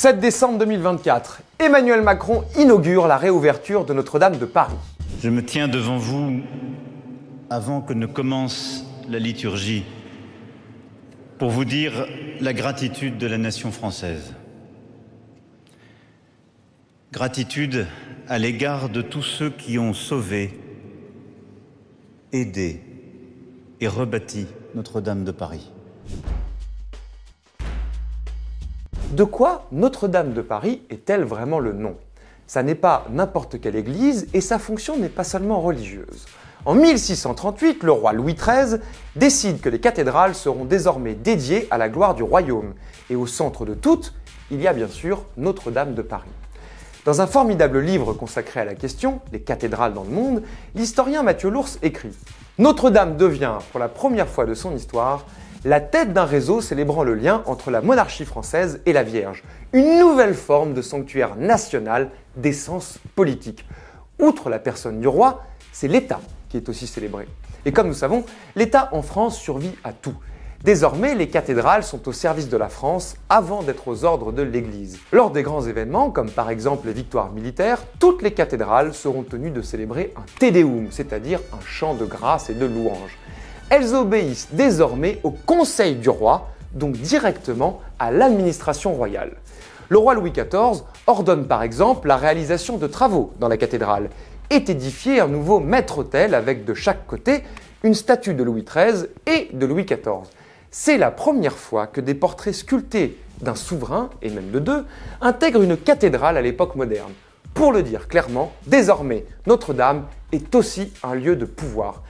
7 décembre 2024, Emmanuel Macron inaugure la réouverture de Notre-Dame de Paris. Je me tiens devant vous avant que ne commence la liturgie pour vous dire la gratitude de la nation française. Gratitude à l'égard de tous ceux qui ont sauvé, aidé et rebâti Notre-Dame de Paris. De quoi Notre-Dame de Paris est-elle vraiment le nom? Ça n'est pas n'importe quelle église et sa fonction n'est pas seulement religieuse. En 1638, le roi Louis XIII décide que les cathédrales seront désormais dédiées à la gloire du royaume. Et au centre de toutes, il y a bien sûr Notre-Dame de Paris. Dans un formidable livre consacré à la question, Les cathédrales dans le monde, l'historien Mathieu Lours écrit « Notre-Dame devient, pour la première fois de son histoire, la tête d'un réseau célébrant le lien entre la monarchie française et la Vierge, une nouvelle forme de sanctuaire national d'essence politique. Outre la personne du roi, c'est l'État qui est aussi célébré. Et comme nous savons, l'État en France survit à tout. Désormais, les cathédrales sont au service de la France avant d'être aux ordres de l'Église. Lors des grands événements, comme par exemple les victoires militaires, toutes les cathédrales seront tenues de célébrer un Te Deum, c'est-à-dire un chant de grâce et de louange. Elles obéissent désormais au conseil du roi, donc directement à l'administration royale. Le roi Louis XIV ordonne par exemple la réalisation de travaux dans la cathédrale, est édifié un nouveau maître-autel avec de chaque côté une statue de Louis XIII et de Louis XIV. C'est la première fois que des portraits sculptés d'un souverain, et même de deux, intègrent une cathédrale à l'époque moderne. Pour le dire clairement, désormais, Notre-Dame est aussi un lieu de pouvoir.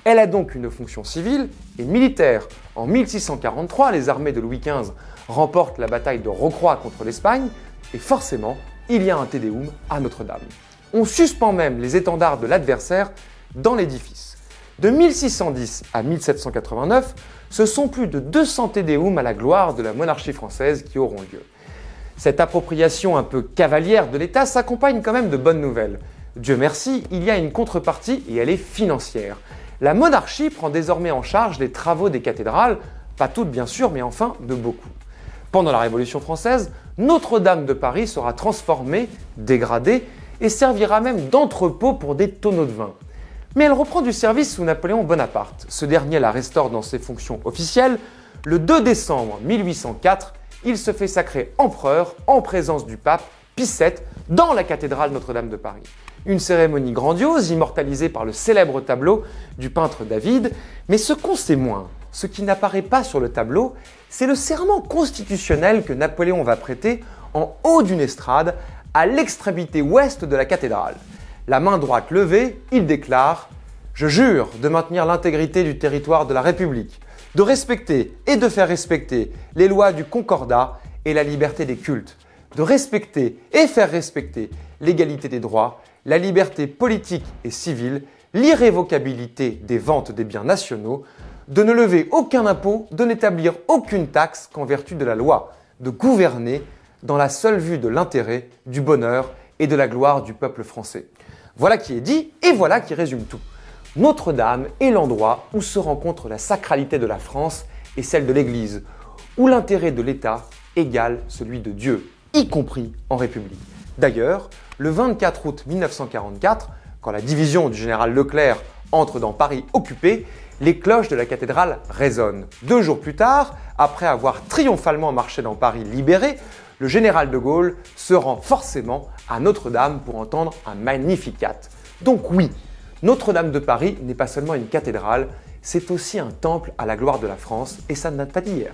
Elle a donc une fonction civile et militaire. En 1643, les armées de Louis XV remportent la bataille de Rocroi contre l'Espagne et forcément, il y a un Te Deum à Notre-Dame. On suspend même les étendards de l'adversaire dans l'édifice. De 1610 à 1789, ce sont plus de 200 Te Deum à la gloire de la monarchie française qui auront lieu. Cette appropriation un peu cavalière de l'État s'accompagne quand même de bonnes nouvelles. Dieu merci, il y a une contrepartie et elle est financière. La monarchie prend désormais en charge les travaux des cathédrales, pas toutes bien sûr, mais enfin de beaucoup. Pendant la Révolution française, Notre-Dame de Paris sera transformée, dégradée, et servira même d'entrepôt pour des tonneaux de vin. Mais elle reprend du service sous Napoléon Bonaparte. Ce dernier la restaure dans ses fonctions officielles. Le 2 décembre 1804, il se fait sacrer empereur en présence du pape Pie VII dans la cathédrale Notre-Dame de Paris. Une cérémonie grandiose, immortalisée par le célèbre tableau du peintre David. Mais ce qu'on sait moins, ce qui n'apparaît pas sur le tableau, c'est le serment constitutionnel que Napoléon va prêter en haut d'une estrade à l'extrémité ouest de la cathédrale. La main droite levée, il déclare « Je jure de maintenir l'intégrité du territoire de la République, de respecter et de faire respecter les lois du Concordat et la liberté des cultes, de respecter et faire respecter l'égalité des droits, la liberté politique et civile, l'irrévocabilité des ventes des biens nationaux, de ne lever aucun impôt, de n'établir aucune taxe qu'en vertu de la loi, de gouverner dans la seule vue de l'intérêt, du bonheur et de la gloire du peuple français. » Voilà qui est dit et voilà qui résume tout. Notre-Dame est l'endroit où se rencontre la sacralité de la France et celle de l'Église, où l'intérêt de l'État égale celui de Dieu, y compris en République. D'ailleurs, le 24 août 1944, quand la division du général Leclerc entre dans Paris occupé, les cloches de la cathédrale résonnent. 2 jours plus tard, après avoir triomphalement marché dans Paris libéré, le général de Gaulle se rend forcément à Notre-Dame pour entendre un Magnificat. Donc oui, Notre-Dame de Paris n'est pas seulement une cathédrale, c'est aussi un temple à la gloire de la France et ça ne date pas d'hier.